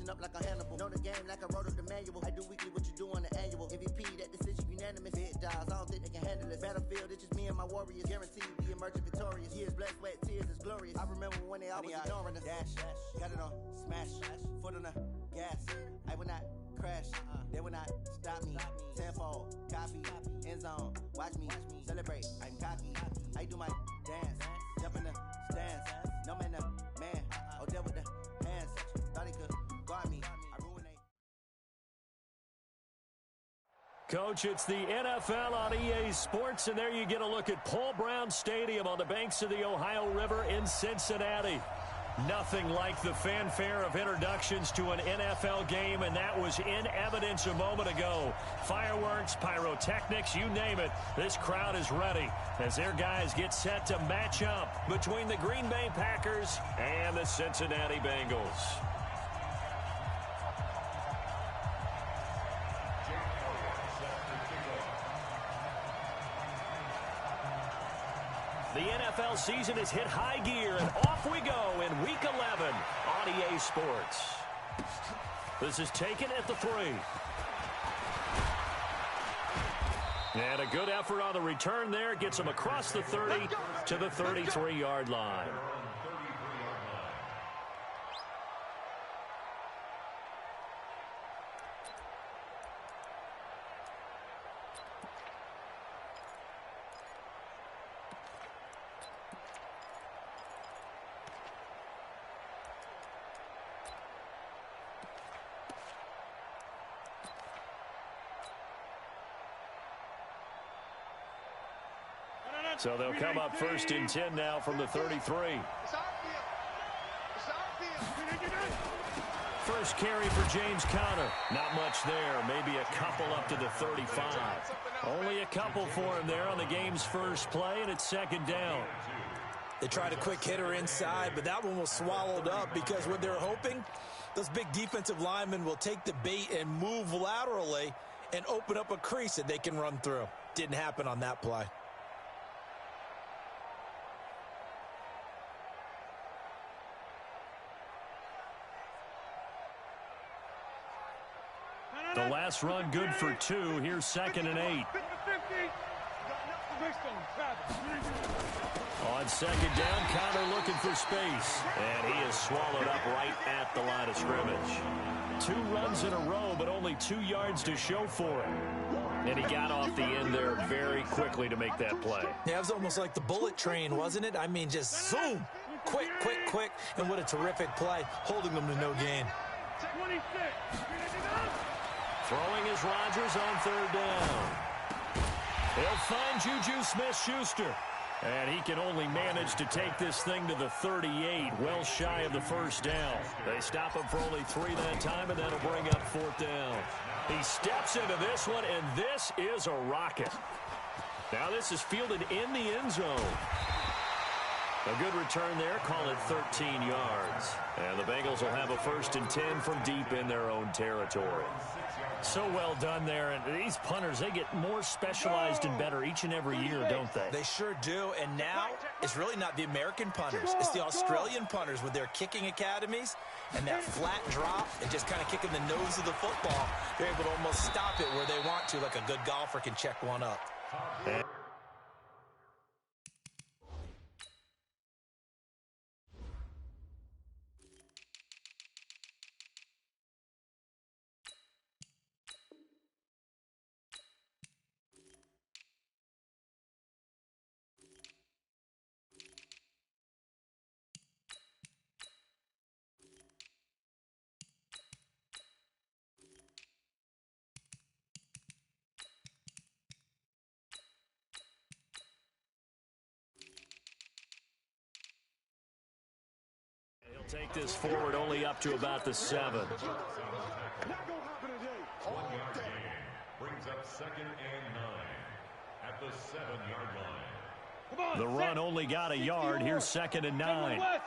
Listen up like a Hannibal. Know the game like I wrote up the manual. I do weekly what you do on the annual. MVP, that decision unanimous. Big dogs, I don't think they can handle this. Battlefield, it's just me and my warriors. Guaranteed we emerging victorious. Years, blood, sweat, tears is glorious. I remember when they always ignoring us. Dash, got it on, smash, foot on the gas. I will not crash, they will not stop me. Tenfold, copy, end zone, watch me celebrate. I'm cocky, I do my dance, jump in the stands. No man, the man, oh, deal with the hands. Thought he could guard me, I ruined it. Coach, it's the NFL on EA Sports, and there you get a look at Paul Brown Stadium on the banks of the Ohio River in Cincinnati. Nothing like the fanfare of introductions to an NFL game, and that was in evidence a moment ago. Fireworks, pyrotechnics, you name it. This crowd is ready as their guys get set to match up between the Green Bay Packers and the Cincinnati Bengals. The NFL season has hit high gear, and off we go in Week 11 on EA Sports. This is taken at the 3. And a good effort on the return there. Gets him across the 30 to the 33-yard line. So they'll come up first and 10 now from the 33. First carry for James Conner. Not much there. Maybe a couple up to the 35. Only a couple for him there on the game's first play, and it's second down. They tried a quick hitter inside, but that one was swallowed up because what they're hoping, those big defensive linemen will take the bait and move laterally and open up a crease that they can run through. Didn't happen on that play. The last run good for 2. Here's second and 8. On second down, Conner looking for space. And he is swallowed up right at the line of scrimmage. 2 runs in a row, but only 2 yards to show for it. And he got off the end there very quickly to make that play. Yeah, it was almost like the bullet train, wasn't it? I mean, just zoom. Quick, quick, quick. And what a terrific play, holding them to no gain. 26. Throwing is Rodgers on third down. He'll find Juju Smith-Schuster. And he can only manage to take this thing to the 38, well shy of the first down. They stop him for only 3 that time, and that'll bring up 4th down. He steps into this one, and this is a rocket. Now this is fielded in the end zone. A good return there, call it 13 yards. And the Bengals will have a 1st and 10 from deep in their own territory. So well done there, and these punters, they get more specialized and better each and every year, don't they? They sure do, and now it's really not the American punters. It's the Australian punters with their kicking academies and that flat drop and just kind of kicking the nose of the football. They're able to almost stop it where they want to, like a good golfer can check one up. Take this forward only up to about the 7. 1 yard gain brings up 2nd and 9 at the 7-yard line. The run only got a yard. Here's 2nd and 9. Check.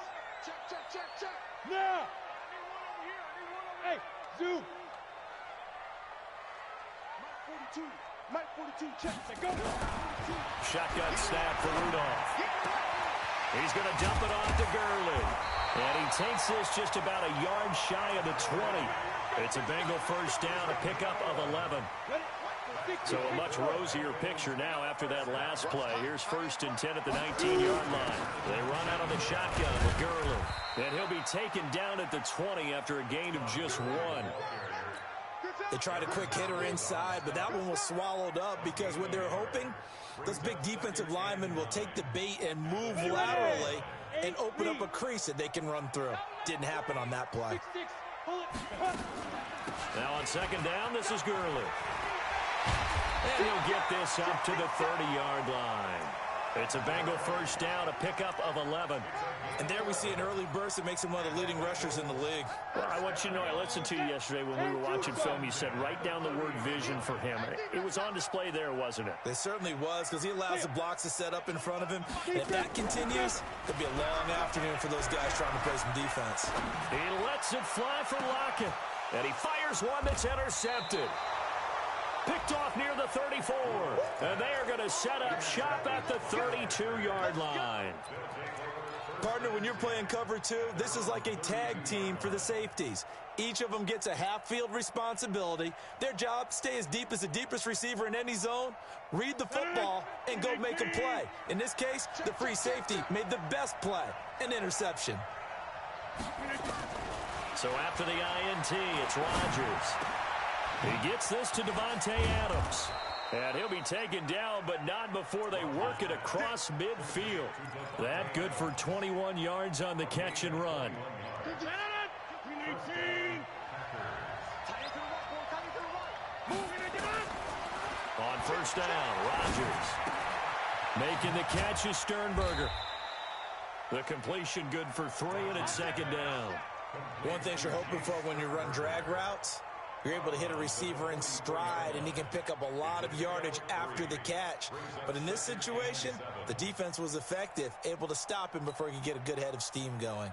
Now. Hey, zoom. Mike 42, check. Go. Shotgun snap for Rudolph. He's going to dump it off to Gurley. And he takes this just about a yard shy of the 20. It's a Bengal first down, a pickup of 11. So a much rosier picture now after that last play. Here's 1st and 10 at the 19-yard line. They run out of the shotgun with Gurley. And he'll be taken down at the 20 after a gain of just 1. They tried a quick hitter inside, but that one was swallowed up because what they're hoping, those big defensive linemen will take the bait and move laterally and open up a crease that they can run through. Didn't happen on that play. Now on 2nd down, this is Gurley. And he'll get this up to the 30-yard line. It's a Bengal first down, a pickup of 11. And there we see an early burst that makes him one of the leading rushers in the league. Well, I want you to know, I listened to you yesterday when we were watching film. You said write down the word vision for him. It was on display there, wasn't it? It certainly was, because he allows the blocks to set up in front of him. And if that continues, it'll be a long afternoon for those guys trying to play some defense. He lets it fly for Lockett. And he fires one that's intercepted. Picked off near the 34. And they are going to set up shop at the 32-yard line. Partner, when you're playing cover 2, this is like a tag team for the safeties. Each of them gets a half-field responsibility. Their job, stay as deep as the deepest receiver in any zone, read the football, and go make a play. In this case, the free safety made the best play, an interception. So after the INT, it's Rodgers. He gets this to Devontae Adams. And he'll be taken down, but not before they work it across midfield. That good for 21 yards on the catch and run. On 1st down, Rodgers. Making the catch is Sternberger. The completion good for 3, and it's 2nd down. One thing you're hoping for when you run drag routes, you're able to hit a receiver in stride, and he can pick up a lot of yardage after the catch. But in this situation, the defense was effective, able to stop him before he could get a good head of steam going.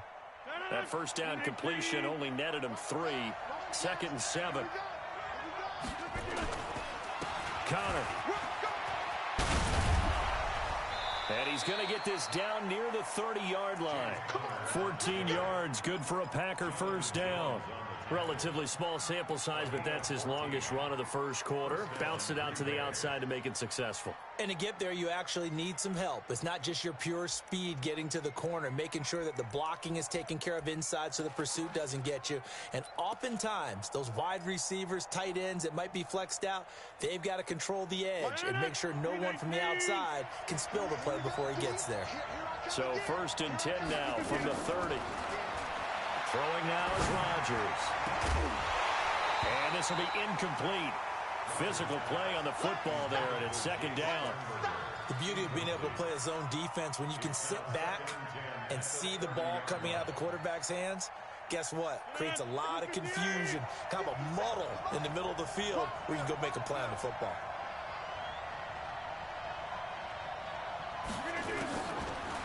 That 1st down completion only netted him 3. 2nd and 7. Connor. And he's going to get this down near the 30-yard line. 14 yards, good for a Packer first down. Relatively small sample size, but that's his longest run of the first quarter. Bounced it out to the outside to make it successful. And to get there, you actually need some help. It's not just your pure speed getting to the corner, making sure that the blocking is taken care of inside so the pursuit doesn't get you. And oftentimes, those wide receivers, tight ends that might be flexed out, they've got to control the edge and make sure no one from the outside can spill the play before he gets there. So 1st and 10 now from the 30. Throwing now is Rodgers. And this will be incomplete. Physical play on the football there, and it's 2nd down. The beauty of being able to play a zone defense when you can sit back and see the ball coming out of the quarterback's hands, guess what? Creates a lot of confusion, kind of a muddle in the middle of the field where you can go make a play on the football.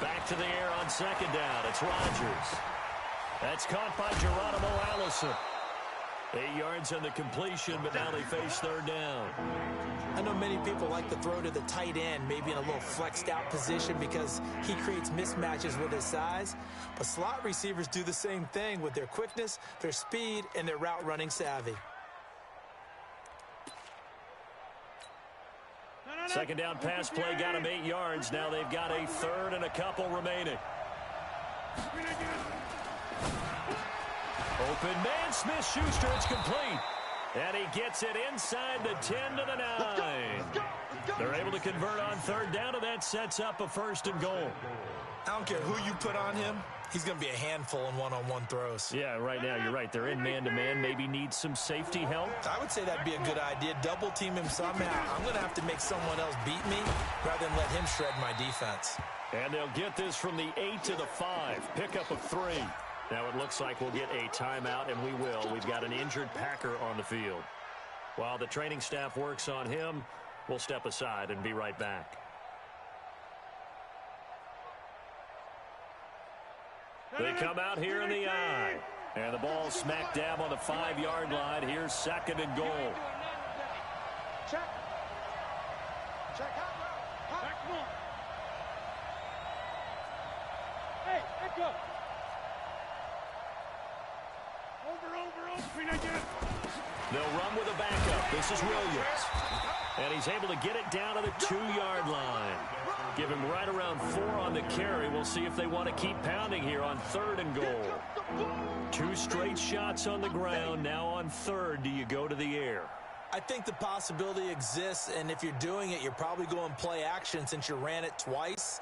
Back to the air on 2nd down. It's Rodgers. That's caught by Geronimo Allison. 8 yards on the completion, but now they face 3rd down. I know many people like to throw to the tight end, maybe in a little flexed out position because he creates mismatches with his size. But slot receivers do the same thing with their quickness, their speed, and their route running savvy. 2nd down pass play got him 8 yards. Now they've got a 3rd and a couple remaining. Open man, Smith-Schuster, it's complete. And he gets it inside the 10 to the 9. They're able to convert on 3rd down, and that sets up a 1st and goal. I don't care who you put on him, he's going to be a handful in one-on-one throws. Yeah, right now, you're right. They're in man-to-man, maybe need some safety help. I would say that'd be a good idea. Double team him somehow. I'm going to have to make someone else beat me rather than let him shred my defense. And they'll get this from the 8 to the 5. Pickup of 3. Now it looks like we'll get a timeout, and we will. We've got an injured Packer on the field. While the training staff works on him, we'll step aside and be right back. They come out here in the eye. And the ball smack dab on the 5-yard line. Here's 2nd and goal. Check. Check out. Back one. Hey, let's go. They'll run with a backup. This is Williams. And he's able to get it down to the 2-yard line. Give him right around 4 on the carry. We'll see if they want to keep pounding here on 3rd and goal. 2 straight shots on the ground. Now on 3rd, do you go to the air? I think the possibility exists, and if you're doing it, you're probably going play action since you ran it twice.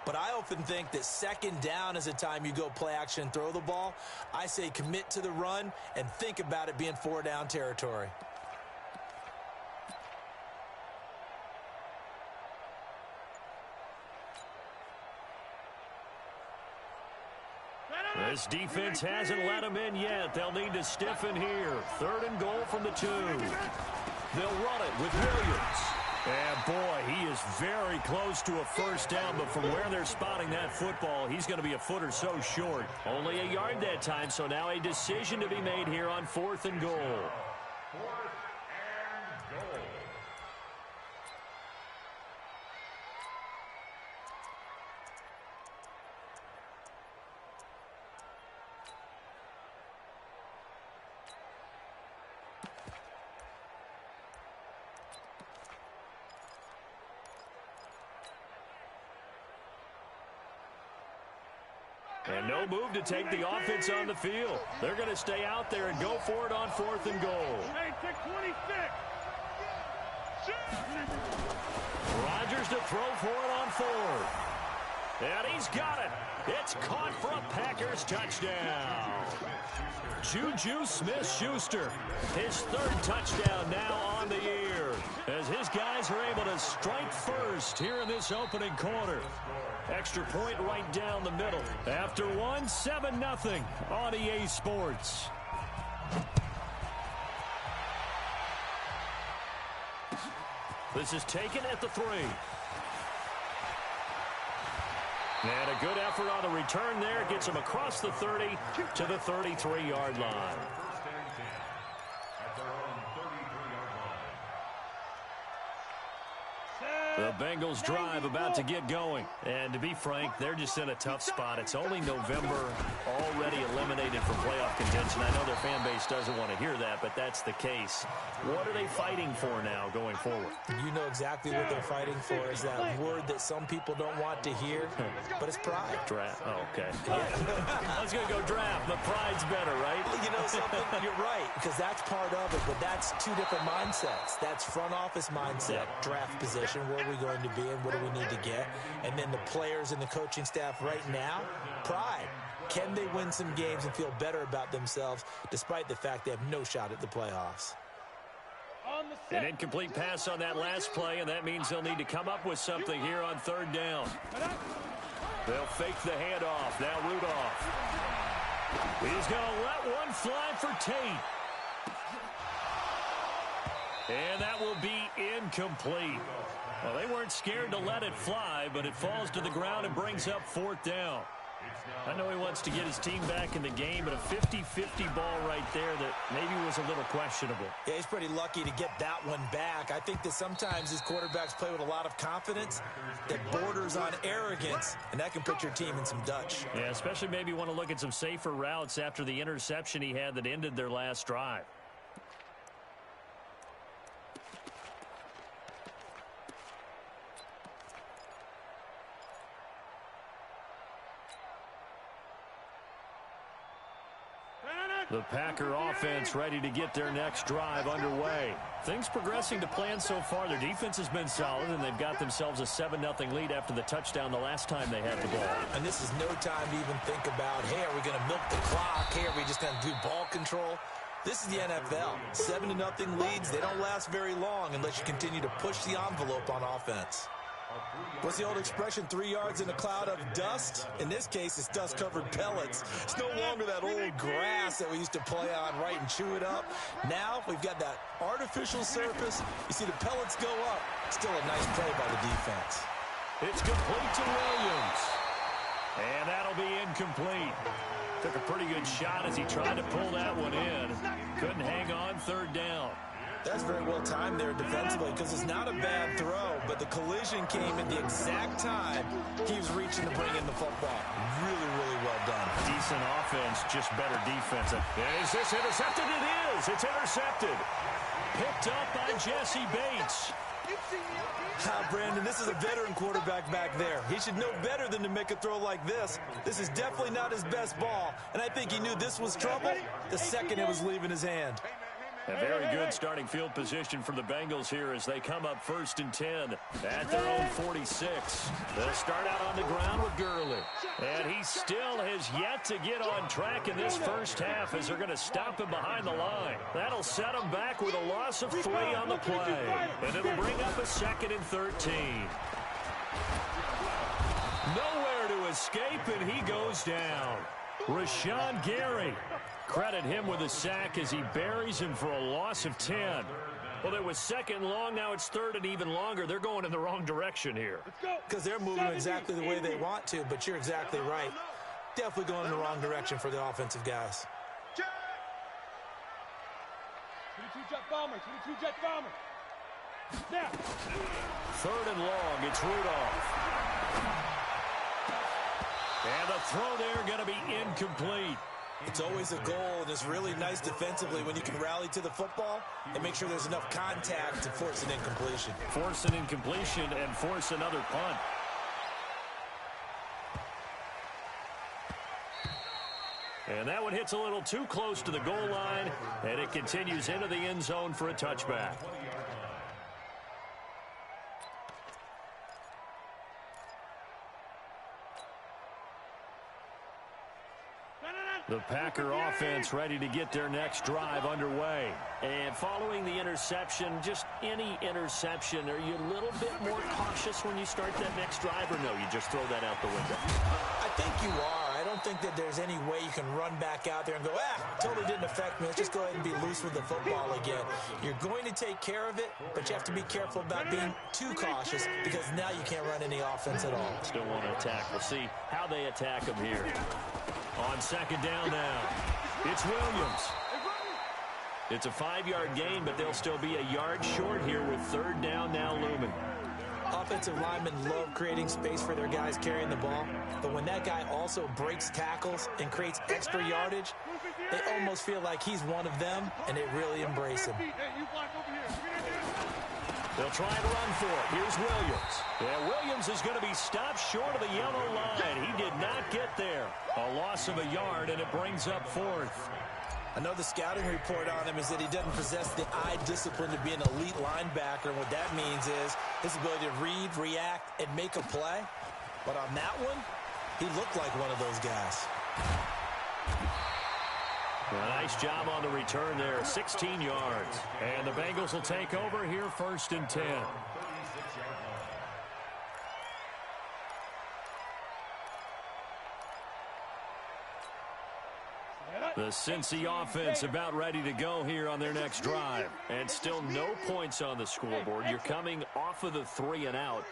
But I often think that 2nd down is the time you go play action and throw the ball. I say commit to the run and think about it being 4-down territory. This defense hasn't let them in yet. They'll need to stiffen here. 3rd and goal from the 2. They'll run it with Williams. And, boy, he is very close to a 1st down, but from where they're spotting that football, he's going to be a foot or so short. Only a yard that time, so now a decision to be made here on 4th and goal. 4th and goal. And no move to take the offense on the field. They're going to stay out there and go for it on 4th and goal. Hey, take 26. Rodgers to throw for it on 4th. And he's got it. It's caught for a Packers touchdown. Juju Smith-Schuster, his 3rd touchdown now on the year, as his guys are able to strike first here in this opening quarter. Extra point right down the middle. After 1, 7-0 on EA Sports. This is taken at the 3. And a good effort on the return there. Gets him across the 30 to the 33-yard line. 1st and 10 at their own 33-yard line. The Bengals drive about to get going. And to be frank, they're just in a tough spot. It's only November, already eliminated from playoff contention. I know their fan base doesn't want to hear that, but that's the case. What are they fighting for now going forward? You know exactly what they're fighting for is that word that some people don't want to hear, but it's pride. Draft. Oh, okay. I was going to go draft, but pride's better, right? You know something? You're right, because that's part of it, but that's 2 different mindsets. That's front office mindset, draft position, where are we going to be and what do we need to get? And then the players and the coaching staff right now, pride. Can they win some games and feel better about themselves despite the fact they have no shot at the playoffs? An incomplete pass on that last play, and that means they'll need to come up with something here on 3rd down. They'll fake the handoff. Now Rudolph. He's going to let one fly for Tate. And that will be incomplete. Well, they weren't scared to let it fly, but it falls to the ground and brings up 4th down. I know he wants to get his team back in the game, but a 50-50 ball right there that maybe was a little questionable. Yeah, he's pretty lucky to get that one back. I think that sometimes these quarterbacks play with a lot of confidence that borders on arrogance, and that can put your team in some Dutch. Yeah, especially maybe want to look at some safer routes after the interception he had that ended their last drive. The Packer offense ready to get their next drive underway. Things progressing to plan so far. Their defense has been solid, and they've got themselves a 7-0 lead after the touchdown the last time they had the ball. And this is no time to even think about, hey, are we going to milk the clock? Hey, are we just going to do ball control? This is the NFL. 7-0 leads, they don't last very long unless you continue to push the envelope on offense. What's the old expression, 3 yards in a cloud of dust? In this case, it's dust-covered pellets. It's no longer that old grass that we used to play on, right, and chew it up. Now we've got that artificial surface. You see the pellets go up. Still a nice play by the defense. It's complete to Williams. And that'll be incomplete. Took a pretty good shot as he tried to pull that one in. Couldn't hang on 3rd down. That's very well timed there defensively because it's not a bad throw, but the collision came at the exact time he was reaching to bring in the football. Really, really well done. Decent offense, just better defense. Is this intercepted? It is. It's intercepted. Picked up by Jesse Bates. Brandon, this is a veteran quarterback back there. He should know better than to make a throw like this. This is definitely not his best ball, and I think he knew this was trouble the second it was leaving his hand. A very good starting field position for the Bengals here as they come up 1st and 10 at their own 46. They'll start out on the ground with Gurley. And he still has yet to get on track in this first half as they're going to stop him behind the line. That'll set him back with a loss of 3 on the play. And it'll bring up a 2nd and 13. Nowhere to escape, and he goes down. Rashawn Gary. Credit him with a sack as he buries him for a loss of 10. Well, it was 2nd and long. Now it's 3rd and even longer. They're going in the wrong direction here. Because they're moving exactly the way they want to, but you're exactly right. Definitely going in the wrong direction for the offensive guys. 22-jet bomber, 22-jet bomber. Now. 3rd and long. It's Rudolph. And the throw there going to be incomplete. It's always a goal, and it's really nice defensively when you can rally to the football and make sure there's enough contact to force an incompletion. Force an incompletion and force another punt. And that one hits a little too close to the goal line, and it continues into the end zone for a touchback. The Packer offense ready to get their next drive underway. And following the interception, just any interception, are you a little bit more cautious when you start that next drive, or no, you just throw that out the window? I think you are. I don't think that there's any way you can run back out there and go, totally didn't affect me. Let's just go ahead and be loose with the football again. You're going to take care of it, but you have to be careful about being too cautious because now you can't run any offense at all. Still want to attack. We'll see how they attack them here. On 2nd down now, it's Williams. It's a 5-yard gain, but they'll still be a yard short here with 3rd down now looming. Offensive linemen love creating space for their guys carrying the ball, but when that guy also breaks tackles and creates extra yardage, they almost feel like he's one of them, and they really embrace him. They'll try and run for it. Here's Williams. Yeah, Williams is going to be stopped short of the yellow line. He did not get there. A loss of a yard, and it brings up 4th. I know the scouting report on him is that he doesn't possess the eye discipline to be an elite linebacker. And what that means is his ability to read, react, and make a play. But on that one, he looked like one of those guys. Well, nice job on the return there, 16 yards. And the Bengals will take over here 1st and 10. The Cincy offense about ready to go here on their next drive. And still no points on the scoreboard. You're coming off of the 3 and out.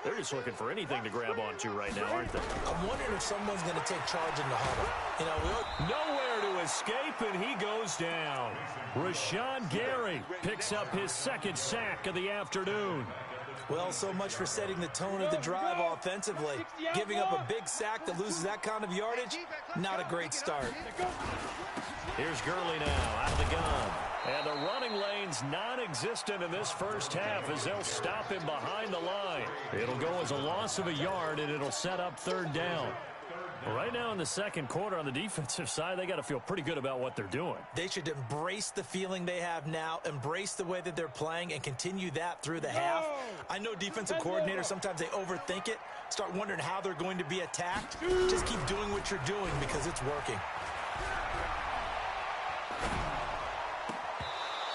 They're just looking for anything to grab onto right now, aren't they? I'm wondering if someone's going to take charge in the huddle. You know, nowhere to escape, and he goes down. Rashawn Gary picks up his 2nd sack of the afternoon. Well, so much for setting the tone of the drive offensively. Giving up a big sack that loses that kind of yardage, not a great start. Here's Gurley now out of the gun. And the running lane's non-existent in this first half as they'll stop him behind the line. It'll go as a loss of a yard, and it'll set up 3rd down. Right now in the 2nd quarter on the defensive side, they got to feel pretty good about what they're doing. They should embrace the feeling they have now, embrace the way that they're playing, and continue that through the half. I know defensive coordinators, sometimes they overthink it, start wondering how they're going to be attacked. Just keep doing what you're doing because it's working.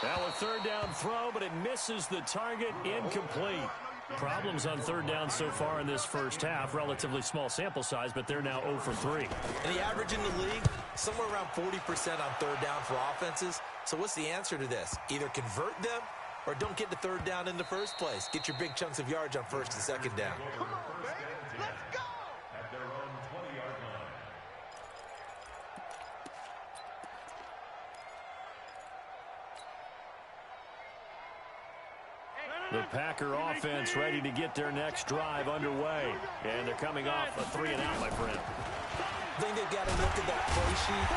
Now a 3rd down throw, but it misses the target, incomplete. Problems on 3rd down so far in this first half. Relatively small sample size, but they're now 0 for 3. And the average in the league, somewhere around 40% on 3rd down for offenses. So what's the answer to this? Either convert them or don't get to 3rd down in the first place. Get your big chunks of yards on 1st and 2nd down. Come on, baby. Let's go! At their own 20-yard line. The Packer offense ready to get their next drive underway. And they're coming off a 3-and-out, my friend. I think they've got to look at that play sheet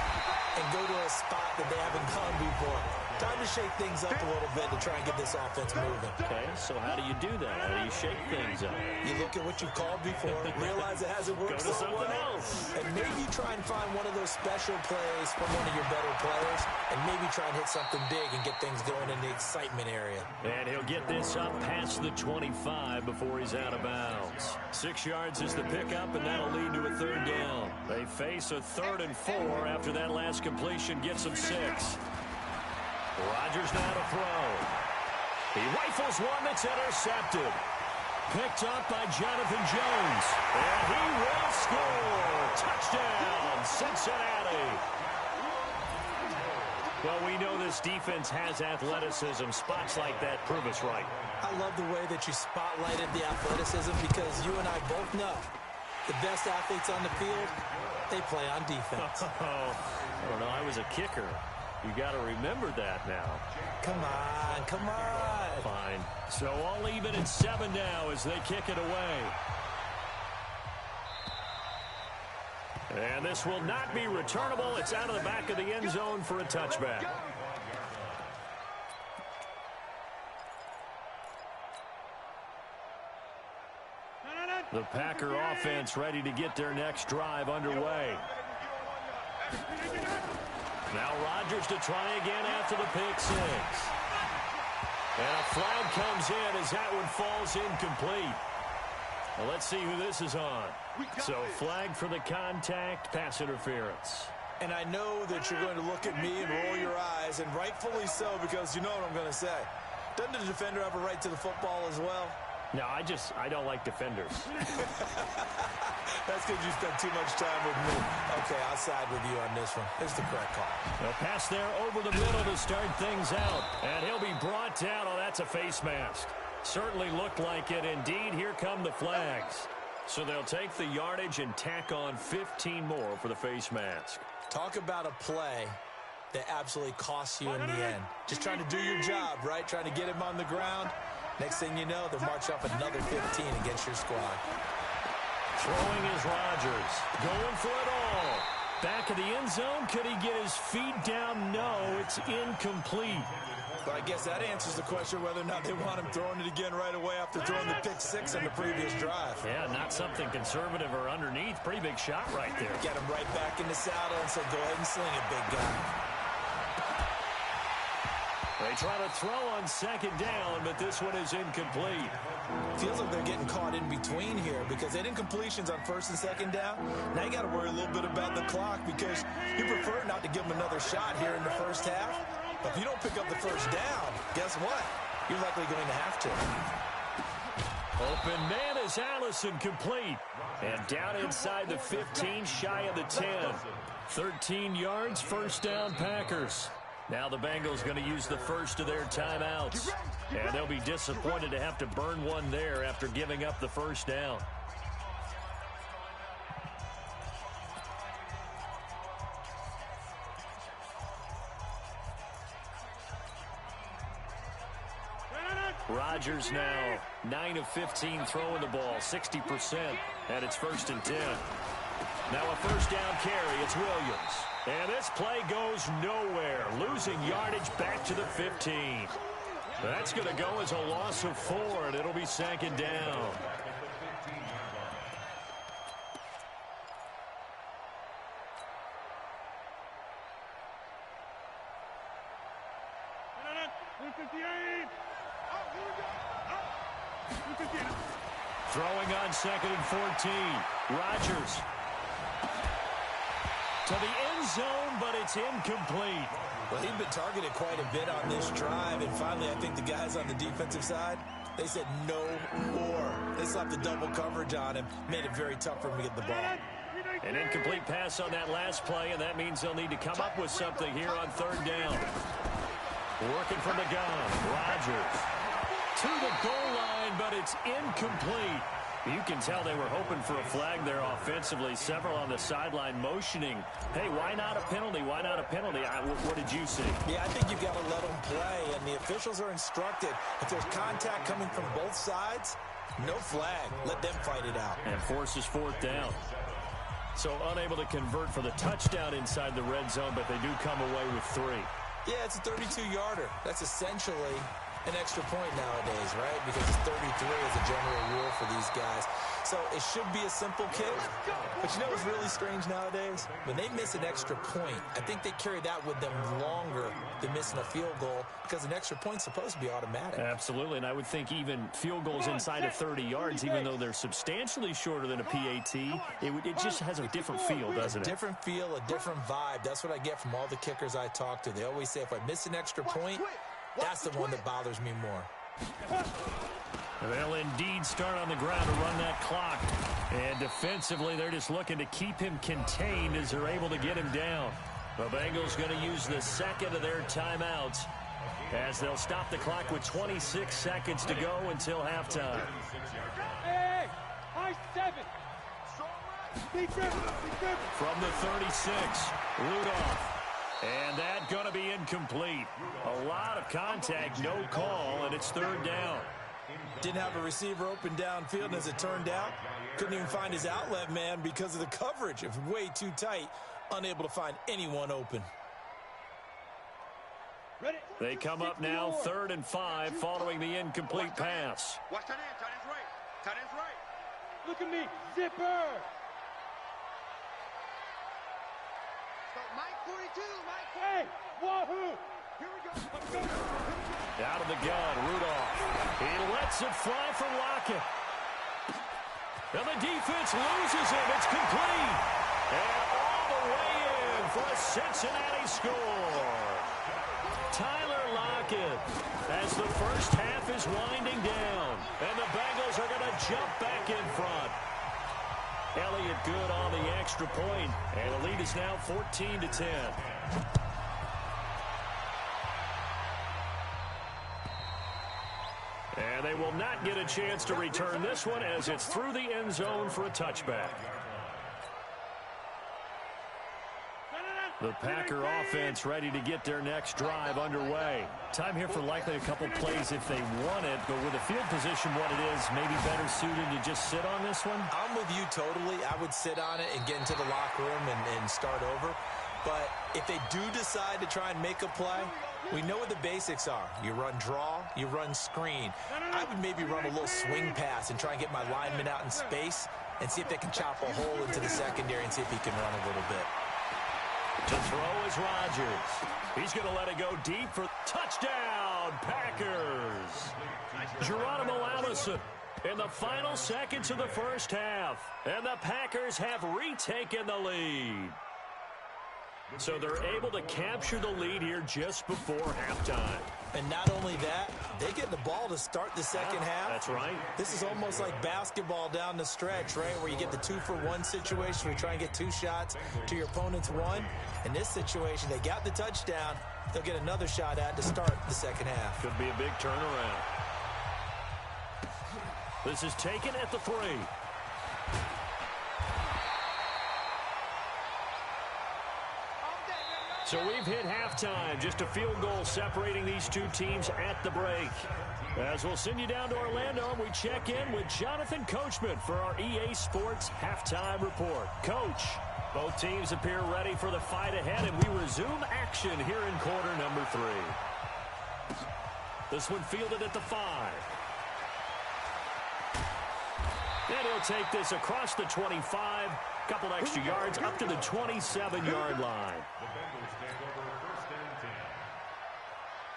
and go to a spot that they haven't gone before. Time to shake things up a little bit to try and get this offense moving. Okay, so how do you do that? How do you shake things up? You look at what you've called before, realize it hasn't worked Go to so something well, else. and maybe try and find one of those special plays from one of your better players, and maybe try and hit something big and get things going in the excitement area. And he'll get this up past the 25 before he's out of bounds. 6 yards is the pickup, and that'll lead to a 3rd down. They face a 3rd and 4 after that last completion gets them 6. Rodgers now to throw. He rifles one that's intercepted. Picked up by Jonathan Jones. And he will score. Touchdown, Cincinnati. Well, we know this defense has athleticism. Spots like that prove us right. I love the way that you spotlighted the athleticism because you and I both know the best athletes on the field, they play on defense. I don't know. I was a kicker. You got to remember that now. Come on, come on. Fine. So all even at 7 now as they kick it away. And this will not be returnable. It's out of the back of the end zone for a touchback. The Packer offense ready to get their next drive underway. Now Rodgers to try again after the pick 6. And a flag comes in as that one falls incomplete. Well, let's see who this is on. So flag for the contact, pass interference. And I know that you're going to look at me and roll your eyes, and rightfully so, because you know what I'm going to say. Doesn't the defender have a right to the football as well? No, I don't like defenders. That's because you spent too much time with me. Okay, I'll side with you on this one. It's the correct call. A pass there over the middle to start things out. And he'll be brought down. Oh, that's a face mask. Certainly looked like it. Indeed, here come the flags. So they'll take the yardage and tack on 15 more for the face mask. Talk about a play that absolutely costs you in the end. Just trying to do your job, right? Trying to get him on the ground. Next thing you know, they'll march up another 15 against your squad. Throwing is Rodgers. Going for it all. Back of the end zone. Could he get his feet down? No, it's incomplete. Well, I guess that answers the question whether or not they want him throwing it again right away after throwing the pick 6 in the previous drive. Yeah, not something conservative or underneath. Pretty big shot right there. Get him right back in the saddle and said, go ahead and sling it, big guy. They try to throw on 2nd down, but this one is incomplete. Feels like they're getting caught in between here because they did incompletions on 1st and 2nd down. Now you got to worry a little bit about the clock because you prefer not to give them another shot here in the first half. But if you don't pick up the 1st down, guess what? You're likely going to have to. Open man is Allison, complete. And down inside the 15, shy of the 10. 13 yards, 1st down Packers. Now the Bengals going to use the first of their timeouts. And they'll be disappointed to have to burn one there after giving up the 1st down. Rodgers now 9 of 15 throwing the ball, 60%, and it's 1st and 10. Now a 1st down carry, it's Williams. And this play goes nowhere, losing yardage back to the 15. That's going to go as a loss of 4, and it'll be 2nd down. Throwing on 2nd and 14. Rodgers to the end zone, but it's incomplete. Well, he'd been targeted quite a bit on this drive, and finally I think the guys on the defensive side, they said no more. They slapped the double coverage on him, made it very tough for him to get the ball. An incomplete pass on that last play, and that means they'll need to come up with something here on 3rd down. Working from the gun, Rodgers to the goal line, but it's incomplete. You can tell they were hoping for a flag there offensively. Several on the sideline motioning. Hey, why not a penalty? Why not a penalty? What did you see? Yeah, I think you've got to let them play. And the officials are instructed, if there's contact coming from both sides, no flag. Let them fight it out. And forces fourth down. So unable to convert for the touchdown inside the red zone, but they do come away with 3. Yeah, it's a 32-yarder. That's essentially an extra point nowadays, right? Because it's 33 as a general rule for these guys. So it should be a simple kick. But you know what's really strange nowadays? When they miss an extra point, I think they carry that with them longer than missing a field goal because an extra point's supposed to be automatic. Absolutely, and I would think even field goals inside of 30 yards, even though they're substantially shorter than a PAT, it just has a different feel, doesn't it? A different feel, a different vibe. That's what I get from all the kickers I talk to. They always say if I miss an extra point, that's the one that bothers me more. They'll indeed start on the ground to run that clock. And defensively, they're just looking to keep him contained as they're able to get him down. The Bengals going to use the second of their timeouts as they'll stop the clock with 26 seconds to go until halftime. Hey, high 7. From the 36, Rudolph. And that going to be incomplete. A lot of contact, no call, and it's third down. Didn't have a receiver open downfield, and as it turned out, couldn't even find his outlet man because of the coverage. It was way too tight, unable to find anyone open. They come up now, 3rd and 5, following the incomplete pass. Watch tight end, tight end's right. Tight end's right. Look at me, zipper. So Mike 42, Mike. Hey, wahoo. Here we go. Out of the gun, Rudolph. He lets it fly for Lockett. And the defense loses it. It's complete. And all the way in for a Cincinnati score. Tyler Lockett as the first half is winding down. And the Bengals are going to jump back in front. Elliott good on the extra point. And the lead is now 14-10. And they will not get a chance to return this one as it's through the end zone for a touchback. The Packer offense ready to get their next drive underway. Time here for likely a couple plays if they want it, but with the field position what it is, maybe better suited to just sit on this one? I'm with you totally. I would sit on it and get into the locker room and start over. But if they do decide to try and make a play, we know what the basics are. You run draw, you run screen. I would maybe run a little swing pass and try and get my lineman out in space and see if they can chop a hole into the secondary and see if he can run a little bit. To throw is Rodgers. He's going to let it go deep for touchdown, Packers. Geronimo Allison in the final seconds of the first half. And the Packers have retaken the lead. So they're able to capture the lead here just before halftime. And not only that, they get the ball to start the second half. That's right. This is almost like basketball down the stretch, right, where you get the 2-for-1 situation where you try and get 2 shots to your opponent's 1. In this situation, they got the touchdown. They'll get another shot at to start the second half. Could be a big turnaround. This is taken at the 3. So we've hit halftime. Just a field goal separating these two teams at the break. As we'll send you down to Orlando, and we check in with Jonathan Coachman for our EA Sports Halftime Report. Coach, both teams appear ready for the fight ahead, and we resume action here in quarter number 3. This one fielded at the 5. And he'll take this across the 25, couple extra yards up to the 27-yard line.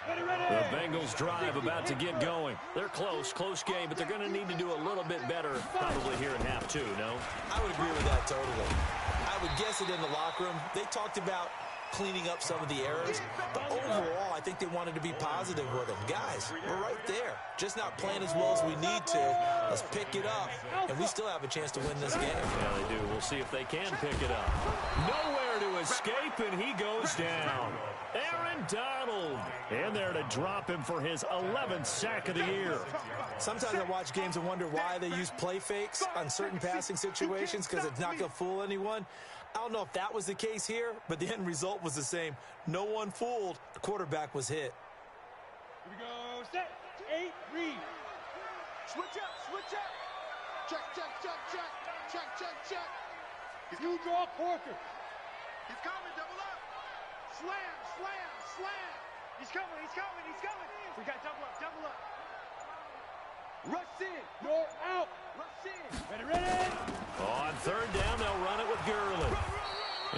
The Bengals drive about to get going. They're close game, but they're going to need to do a little bit better probably here in half 2, no? I would agree with that totally. I would guess it in the locker room. They talked about cleaning up some of the errors, but overall, I think they wanted to be positive with them. Guys, we're right there. Just not playing as well as we need to. Let's pick it up, and we still have a chance to win this game. Yeah, they do. We'll see if they can pick it up. Nowhere to escape, and he goes down. Aaron Donald in there to drop him for his 11th sack of the year. Sometimes I watch games and wonder why they use play fakes on certain passing situations because it's not going to fool anyone. I don't know if that was the case here, but the end result was the same. No one fooled. The quarterback was hit. Here we go. Set. 8. Read. Switch up. Switch up. Check, check, check, check. Check, check, check. You draw quarter. He's coming. Double up. Slam, slam, slam. He's coming. He's coming. He's coming. We got double up. Double up. Rush in. You're out. Rush in. Ready, ready. On third down, they'll run it with Gurley.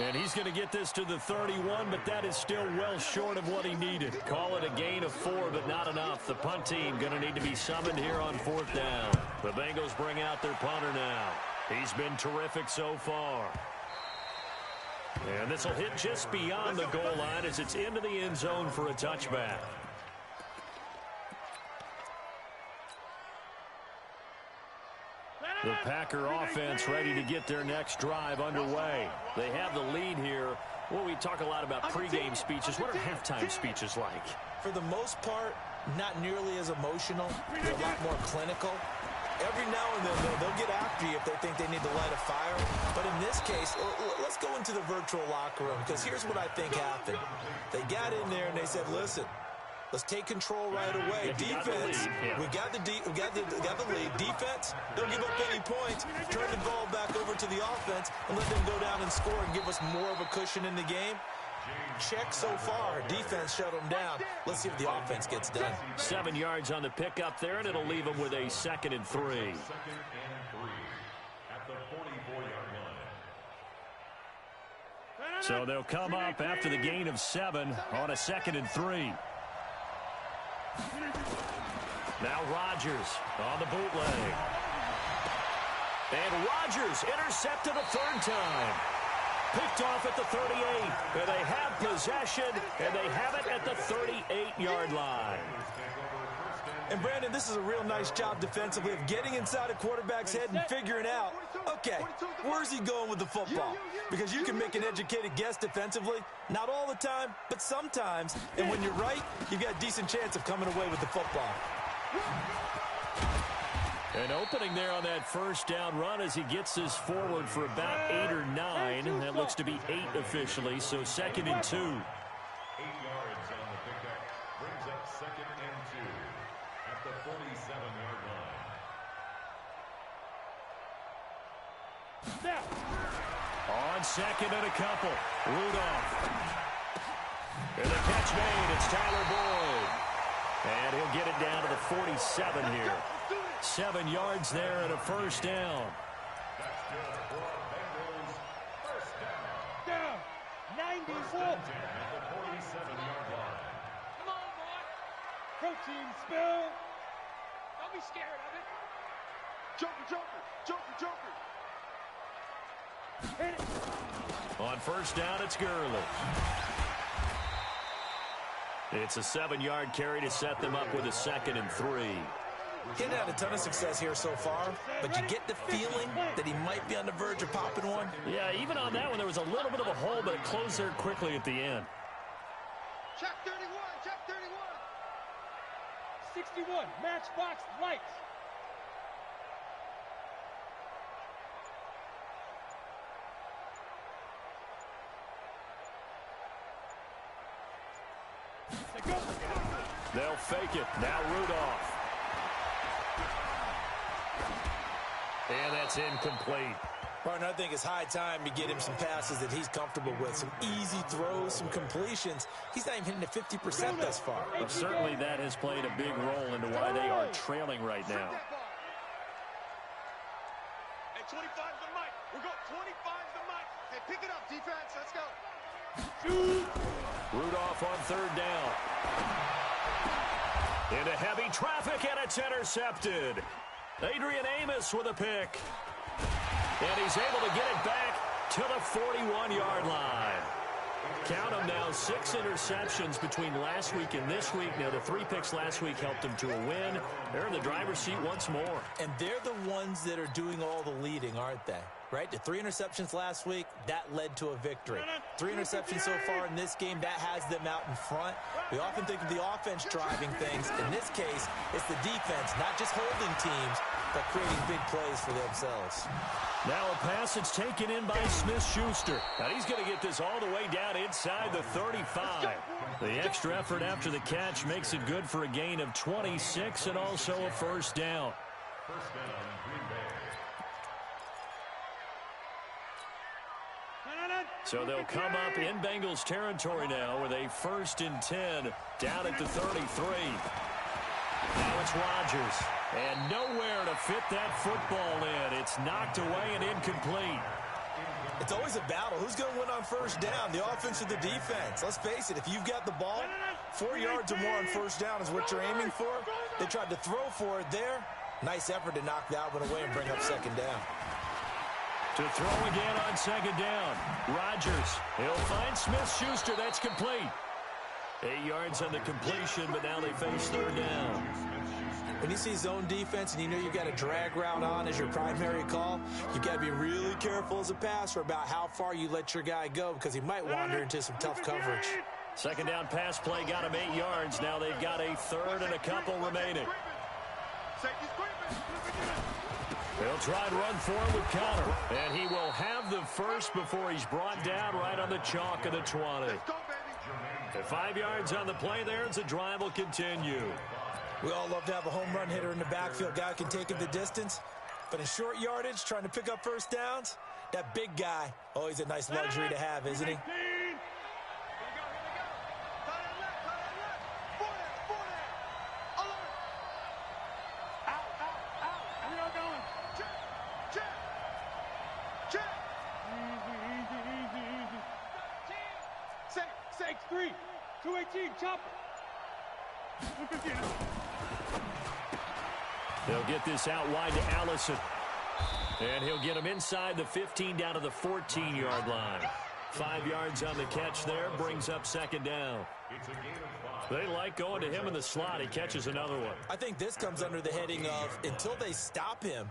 And he's going to get this to the 31, but that is still well short of what he needed. Call it a gain of 4, but not enough. The punt team going to need to be summoned here on fourth down. The Bengals bring out their punter now. He's been terrific so far. And this will hit just beyond the goal line as it's into the end zone for a touchback. The Packer offense ready to get their next drive underway. They have the lead here. Well, we talk a lot about pregame speeches. What are halftime speeches like? For the most part, not nearly as emotional. They're a lot more clinical. Every now and then, they'll get after you if they think they need to light a fire. But in this case, let's go into the virtual locker room, because here's what I think happened. They got in there and they said, listen, let's take control right away. Defense, we got the lead. Defense, don't give up any points. Turn the ball back over to the offense and let them go down and score and give us more of a cushion in the game. Check so far. Defense shut them down. Let's see if the offense gets done. 7 yards on the pickup there, and it'll leave them with a 2nd and 3. 2nd and 3 at the 44-yard line. So they'll come up after the gain of 7 on a 2nd and 3. Now Rodgers on the bootleg. And Rodgers intercepted a 3rd time. Picked off at the 38. And they have possession, and they have it at the 38-yard line. And, Brandon, this is a real nice job defensively of getting inside a quarterback's head and figuring out, okay, where's he going with the football? Because you can make an educated guess defensively, not all the time, but sometimes. And when you're right, you've got a decent chance of coming away with the football. An opening there on that first down run as he gets this forward for about 8 or 9. That looks to be 8 officially, so 2nd and 2. 8 yards on the pickup brings up 2nd and 2 at the 47-yard line. On 2nd and a couple, Rudolph. And the catch made, it's Tyler Boyd. And he'll get it down to the 47 here. 7 yards there and a first down. That's good for Bengals. First down. Down. 94. At the 47-yard line. Come on, boy. Protein spill. Don't be scared of it. Joker, joker, joker, joker. Hit it. On first down, it's Gurley. It's a 7-yard carry to set them up with a 2nd and 3. He hasn't had a ton of success here so far, but you get the feeling that he might be on the verge of popping one. Yeah, even on that one, there was a little bit of a hole, but it closed there quickly at the end. Check 31, check 31. 61. Matchbox lights. They'll fake it. Now Rudolph. And that's incomplete. Partner, I think it's high time to get him some passes that he's comfortable with. Some easy throws, some completions. He's not even hitting at 50% thus far. Well, certainly that has played a big role into why they are trailing right now. Hey, 25's the mic. We're going 25's the mic. Hey, pick it up, defense. Let's go. Rudolph on third down. Into heavy traffic, and it's intercepted. Adrian Amos with a pick. And he's able to get it back to the 41-yard line. Count them now, 6 interceptions between last week and this week. Now, the 3 picks last week helped them to a win. They're in the driver's seat once more. And they're the ones that are doing all the leading, aren't they? right? The 3 interceptions last week, that led to a victory. 3 interceptions so far in this game, that has them out in front. We often think of the offense driving things. In this case, it's the defense, not just holding teams, but creating big plays for themselves. Now a pass that's taken in by Smith-Schuster. Now he's going to get this all the way down inside the 35. The extra effort after the catch makes it good for a gain of 26 and also a first down. First down, Green Bay. So they'll come up in Bengals territory now with a 1st and 10 down at the 33. Now it's Rodgers. And nowhere to fit that football in. It's knocked away and incomplete. It's always a battle. Who's going to win on first down, the offense or the defense? Let's face it, if you've got the ball, 4 yards or more on first down is what you're aiming for. They tried to throw for it there. Nice effort to knock that one away and bring up second down. To throw again on second down. Rodgers. He'll find Smith-Schuster. That's complete. 8 yards on the completion, but now they face third down. When you see zone defense and you know you've got a drag route on as your primary call, you've got to be really careful as a passer about how far you let your guy go because he might wander into some tough coverage. Second down pass play got him 8 yards. Now they've got a third and a couple remaining. They'll try and run forward with Connor. And he will have the first before he's brought down right on the chalk of the 20. The 5 yards on the play there as the drive will continue. We all love to have a home run hitter in the backfield. Guy can take it the distance. But in short yardage, trying to pick up first downs, that big guy, always a nice luxury to have, isn't he? Three, 218, chopper. They'll get this out wide to Allison. And he'll get him inside the 15 down to the 14-yard line. 5 yards on the catch there, brings up second down. They like going to him in the slot. He catches another one. I think this comes under the heading of until they stop him,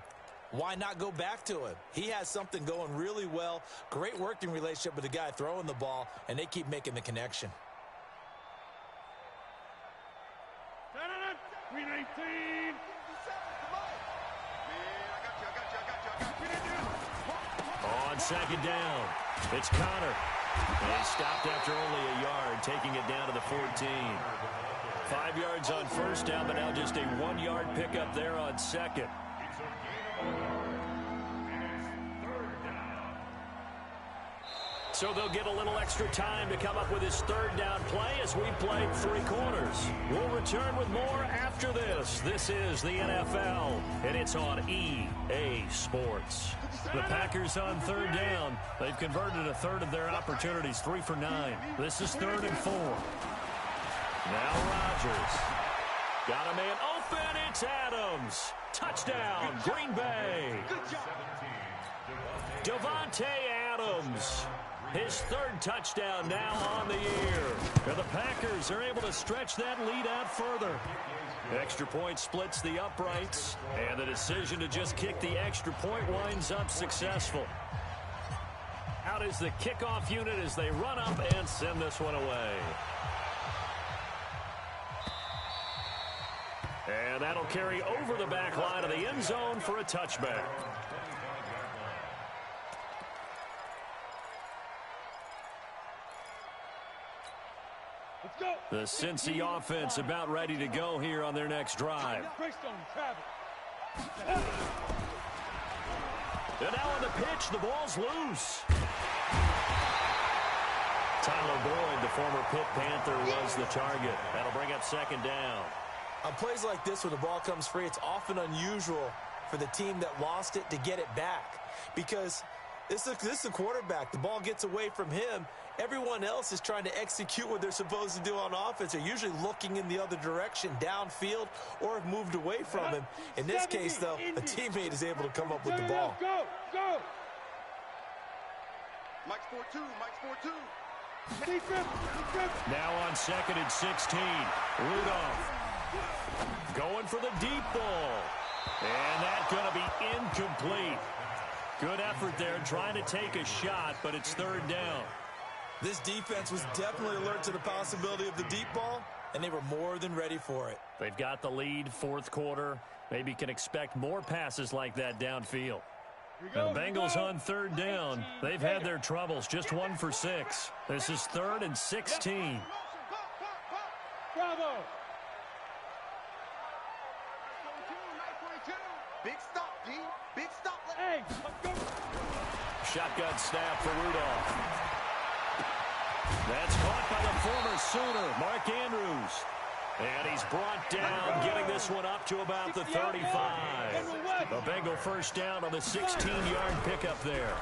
why not go back to him? He has something going really well. Great working relationship with the guy throwing the ball, and they keep making the connection. 319. On second down, it's Connor. And he stopped after only a yard, taking it down to the 14. 5 yards on first down, but now just a 1-yard pickup there on second. So they'll get a little extra time to come up with his third down play as we played 3 quarters. We'll return with more after this. This is the NFL, and it's on EA Sports. The Packers on third down. They've converted a third of their opportunities, 3 for 9. This is 3rd and 4. Now Rodgers. Got a man open. It's Adams. Touchdown, Green Bay. Devontae Adams. His 3rd touchdown now on the year. And the Packers are able to stretch that lead out further. Extra point splits the uprights, and the decision to just kick the extra point winds up successful. Out is the kickoff unit as they run up and send this one away. And that'll carry over the back line of the end zone for a touchback. The Cincy offense about ready to go here on their next drive. And now on the pitch, the ball's loose. Tyler Boyd, the former Pitt Panther, was the target. That'll bring up second down. On plays like this, when the ball comes free, it's often unusual for the team that lost it to get it back. Because this is the quarterback. The ball gets away from him. Everyone else is trying to execute what they're supposed to do on offense. They're usually looking in the other direction, downfield, or have moved away from him. In this case, though, a teammate is able to come up with the ball. Go, go. Mike's 4-2, Mike's 4-2. Now on 2nd and 16. Rudolph going for the deep ball. And that's going to be incomplete. Good effort there trying to take a shot, but it's third down. This defense was definitely alert to the possibility of the deep ball, and they were more than ready for it. They've got the lead, fourth quarter. Maybe can expect more passes like that downfield. And the Bengals on third down. They've had their troubles, just 1 for 6. This is 3rd and 16. Bravo! Big stop, D. Big stop. Hey, let's go. Shotgun snap for Rudolph. That's caught by the former Sooner, Mark Andrews. And he's brought down, getting this one up to about the 35. A Bengal first down on the 16-yard pickup there.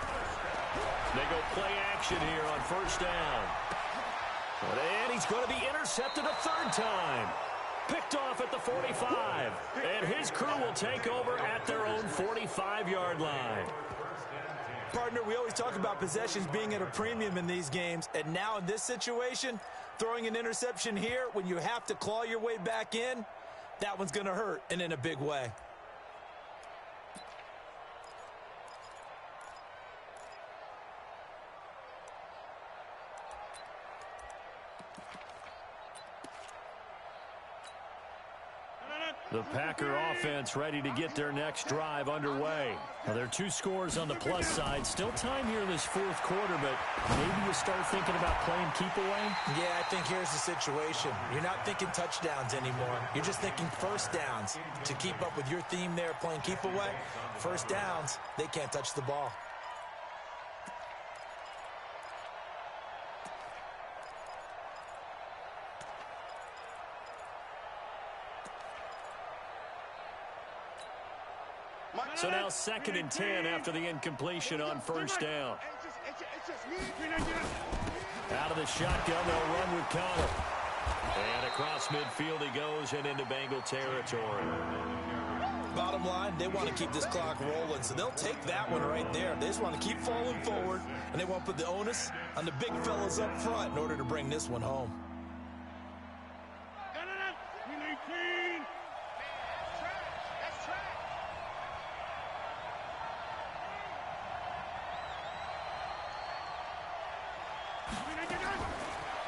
They go play action here on first down. And he's going to be intercepted a third time. Picked off at the 45. And his crew will take over at their own 45-yard line. Partner, we always talk about possessions being at a premium in these games. And now in this situation, throwing an interception here when you have to claw your way back in, that one's going to hurt, and in a big way. The Packer offense ready to get their next drive underway. Now, there are 2 scores on the plus side. Still time here in this fourth quarter, but maybe you start thinking about playing keep away? Yeah, I think here's the situation. You're not thinking touchdowns anymore. You're just thinking first downs. To keep up with your theme there, playing keep away, first downs, they can't touch the ball. So now 2nd and 10 after the incompletion on first down. Out of the shotgun, they'll run with Connor. And across midfield he goes and into Bengal territory. Bottom line, they want to keep this clock rolling, so they'll take that one right there. They just want to keep falling forward, and they won't put the onus on the big fellas up front in order to bring this one home.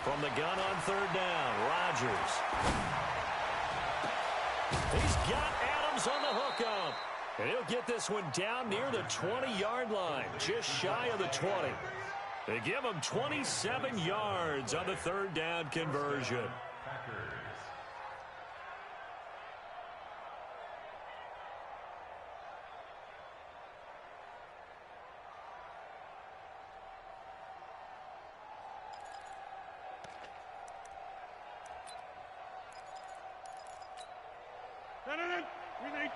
From the gun on third down, Rodgers. He's got Adams on the hookup. And he'll get this one down near the 20-yard line, just shy of the 20. They give him 27 yards on the third down conversion. With 18.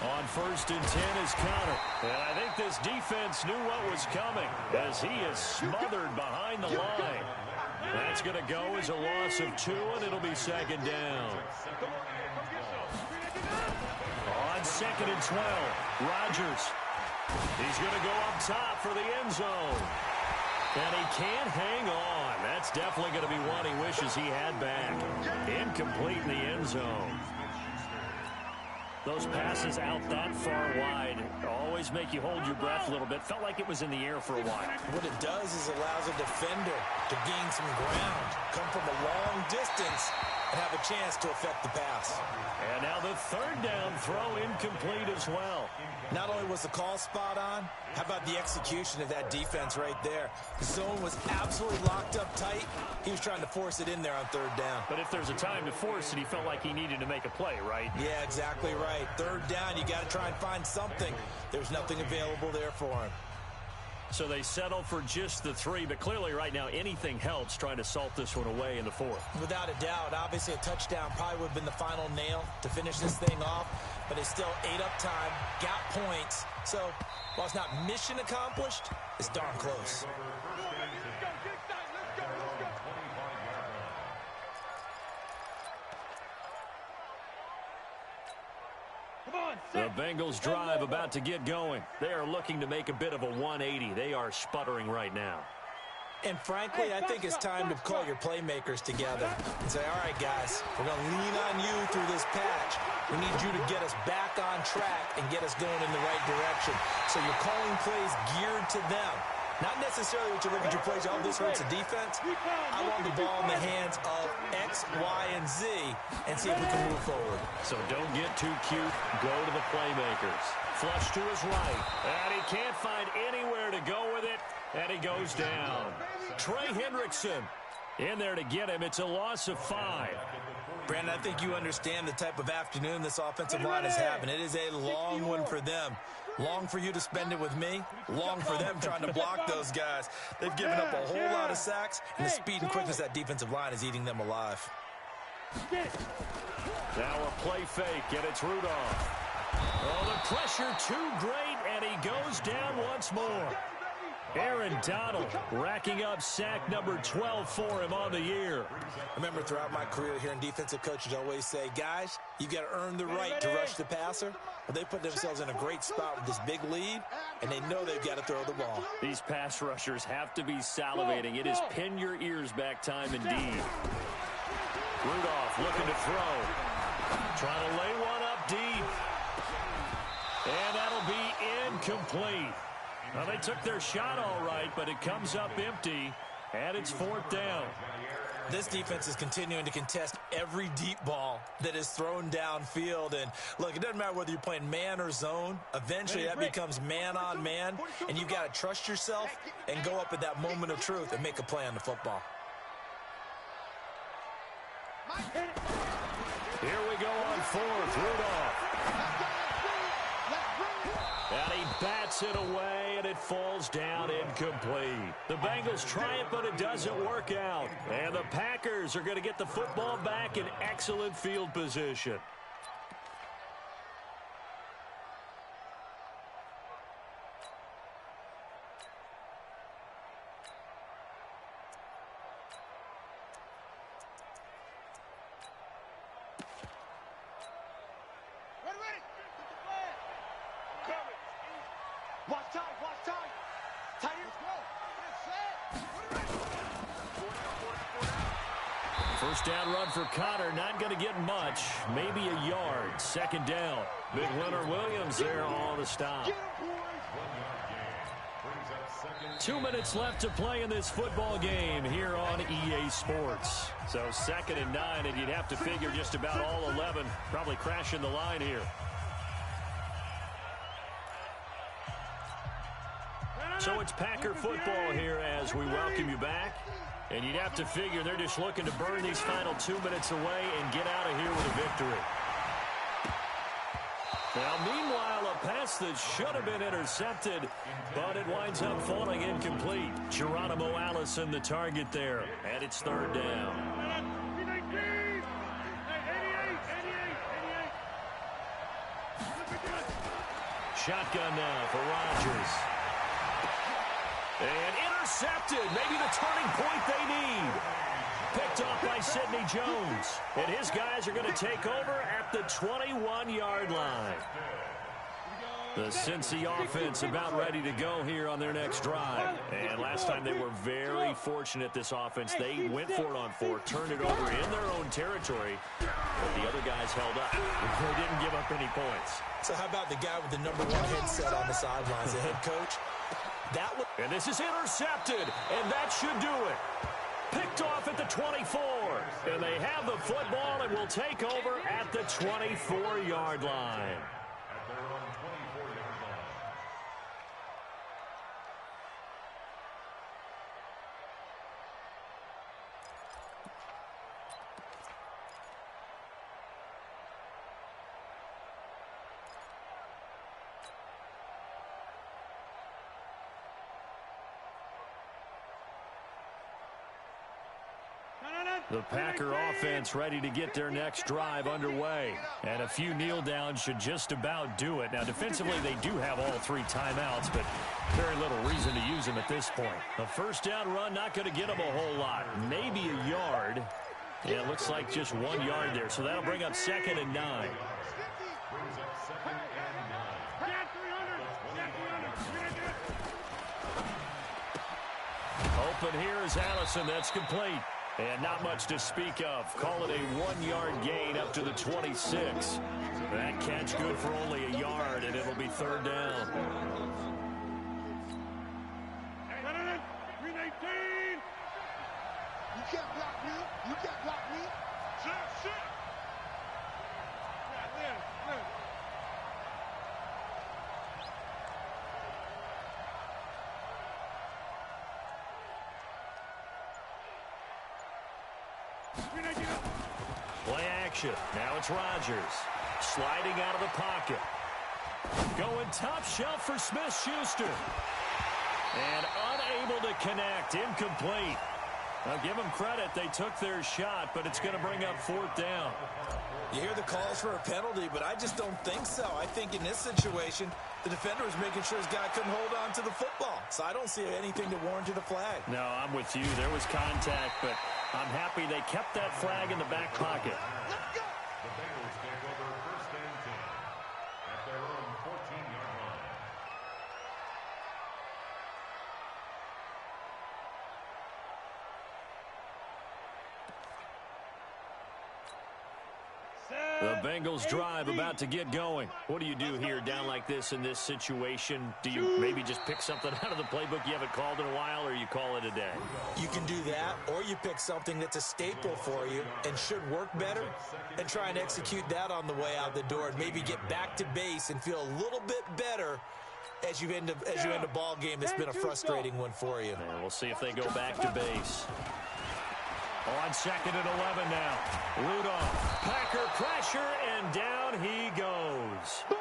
On first and 10 is Connor. And I think this defense knew what was coming as he is smothered behind the line. That's going to go as a loss of 2, and it'll be second down. On 2nd and 12, Rodgers. He's going to go up top for the end zone. And he can't hang on. That's definitely going to be one he wishes he had back. Incomplete in the end zone. Those passes out that far wide always make you hold your breath a little bit. Felt like it was in the air for a while. What it does is allows a defender to gain some ground, come from a long distance, and have a chance to affect the pass. And now the third down throw incomplete as well. Not only was the call spot on, how about the execution of that defense right there? The zone was absolutely locked up tight. He was trying to force it in there on third down. But if there's a time to force it, he felt like he needed to make a play, right? Yeah, exactly right. Third down, you got to try and find something. There's nothing available there for him. So they settle for just the 3, but clearly right now anything helps trying to salt this one away in the 4th. Without a doubt, obviously a touchdown probably would have been the final nail to finish this thing off, but they still ate up time, got points. So while it's not mission accomplished, it's darn close. The Bengals drive about to get going. They are looking to make a bit of a 180. They are sputtering right now. And frankly, I think it's time to call your playmakers together and say, all right, guys, we're going to lean on you through this patch. We need you to get us back on track and get us going in the right direction. So you're calling plays geared to them. Not necessarily what you look at your plays, oh, this hurts the defense. I want the ball in the hands of X, Y, and Z and see if we can move forward. So don't get too cute. Go to the playmakers. Flush to his right. And he can't find anywhere to go with it. And he goes down. Trey Hendrickson in there to get him. It's a loss of 5. Brandon, I think you understand the type of afternoon this offensive line is having. It is a long one for them. Long for you to spend it with me. Long for them trying to block those guys. They've given up a whole lot of sacks, and the speed and quickness of that defensive line is eating them alive. Now a play fake, and it's Rudolph. Oh, the pressure too great, and he goes down once more. Aaron Donald racking up sack number 12 for him on the year. I remember throughout my career hearing defensive coaches always say, guys, you got to earn the right to rush the passer. Well, they put themselves in a great spot with this big lead, and they know they've got to throw the ball. These pass rushers have to be salivating. It is pin your ears back time indeed. Rudolph looking to throw. Trying to lay one up deep. And that'll be incomplete. Well, they took their shot all right, but it comes up empty, and it's 4th down. This defense is continuing to contest every deep ball that is thrown downfield. And, look, it doesn't matter whether you're playing man or zone. Eventually, that becomes man on man, and you've got to trust yourself and go up at that moment of truth and make a play on the football. Here we go on 4th. Rudolph. And he bats it away, and it falls down incomplete. The Bengals try it, but it doesn't work out. And the Packers are going to get the football back in excellent field position. First down run for Connor, not going to get much, maybe a yard. 2nd down. Big Leonard Williams there on the stop. 2 minutes left to play in this football game here on EA Sports. So 2nd and 9, and you'd have to figure just about all 11 probably crashing the line here. So it's Packer football here as we welcome you back. And you'd have to figure they're just looking to burn these final 2 minutes away and get out of here with a victory. Now, meanwhile, a pass that should have been intercepted, but it winds up falling incomplete. Geronimo Allison, the target there, and it's 3rd down. Shotgun now for Rodgers. And intercepted, maybe the turning point they need. Picked off by Sidney Jones. And his guys are going to take over at the 21-yard line. The Cincy offense about ready to go here on their next drive. And last time they were very fortunate, this offense. They went for it on 4, turned it over in their own territory, but the other guys held up. They didn't give up any points. So how about the guy with the number 1 headset on the sidelines, the head coach? And this is intercepted, and that should do it. Picked off at the 24, and they have the football and will take over at the 24-yard line. The Packer offense ready to get their next drive underway. And a few kneel downs should just about do it. Now, defensively, they do have all 3 timeouts, but very little reason to use them at this point. A first down run, not going to get them a whole lot. Maybe a yard. Yeah, it looks like just 1 yard there. So that'll bring up 2nd and 9. Open here is Allison. That's complete. And not much to speak of. Call it a 1-yard gain up to the 26. That catch good for only a yard, and it'll be third down. 319. You can't block me. You can't block me. Shit. Yeah, Lynn. Play action. Now it's Rodgers. Sliding out of the pocket. Going top shelf for Smith-Schuster. And unable to connect. Incomplete. Now give them credit. They took their shot, but it's going to bring up fourth down. You hear the calls for a penalty, but I just don't think so. I think in this situation, the defender was making sure his guy couldn't hold on to the football. So I don't see anything to warrant a flag. No, I'm with you. There was contact, but I'm happy they kept that flag in the back pocket. The Bengals take over first and 10 at their own 14-yard line. The Bengals drive about to get going. What do you do here down like this in this situation? Do you maybe just pick something out of the playbook you haven't called in a while, or you call it a day? You can do that, or you pick something that's a staple for you and should work better and try and execute that on the way out the door and maybe get back to base and feel a little bit better as you end a ball game that's been a frustrating one for you. And we'll see if they go back to base. On second and 11 now. Rudolph, Packer pressure, and down he goes. Boom!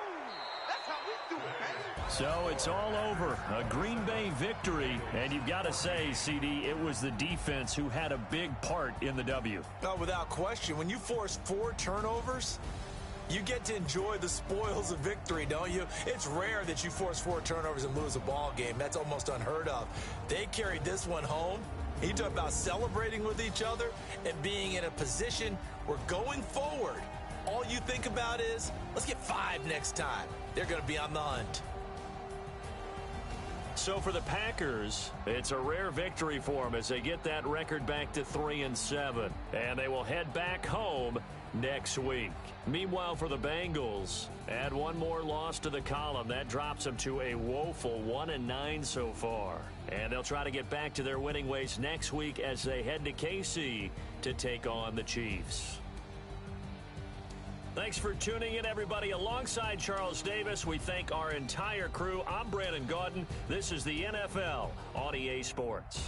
That's how we do it, man. So it's all over. A Green Bay victory. And you've got to say, CD, it was the defense who had a big part in the W. No, without question. When you force 4 turnovers, you get to enjoy the spoils of victory, don't you? It's rare that you force 4 turnovers and lose a ball game. That's almost unheard of. They carried this one home. He talked about celebrating with each other and being in a position where going forward, all you think about is, let's get 5 next time. They're going to be on the hunt. So for the Packers, it's a rare victory for them as they get that record back to 3-7. And they will head back home next week. Meanwhile, for the Bengals, add one more loss to the column. That drops them to a woeful 1-9 so far. And they'll try to get back to their winning ways next week as they head to KC to take on the Chiefs. Thanks for tuning in, everybody. Alongside Charles Davis, we thank our entire crew. I'm Brandon Gaudin. This is the NFL on EA Sports.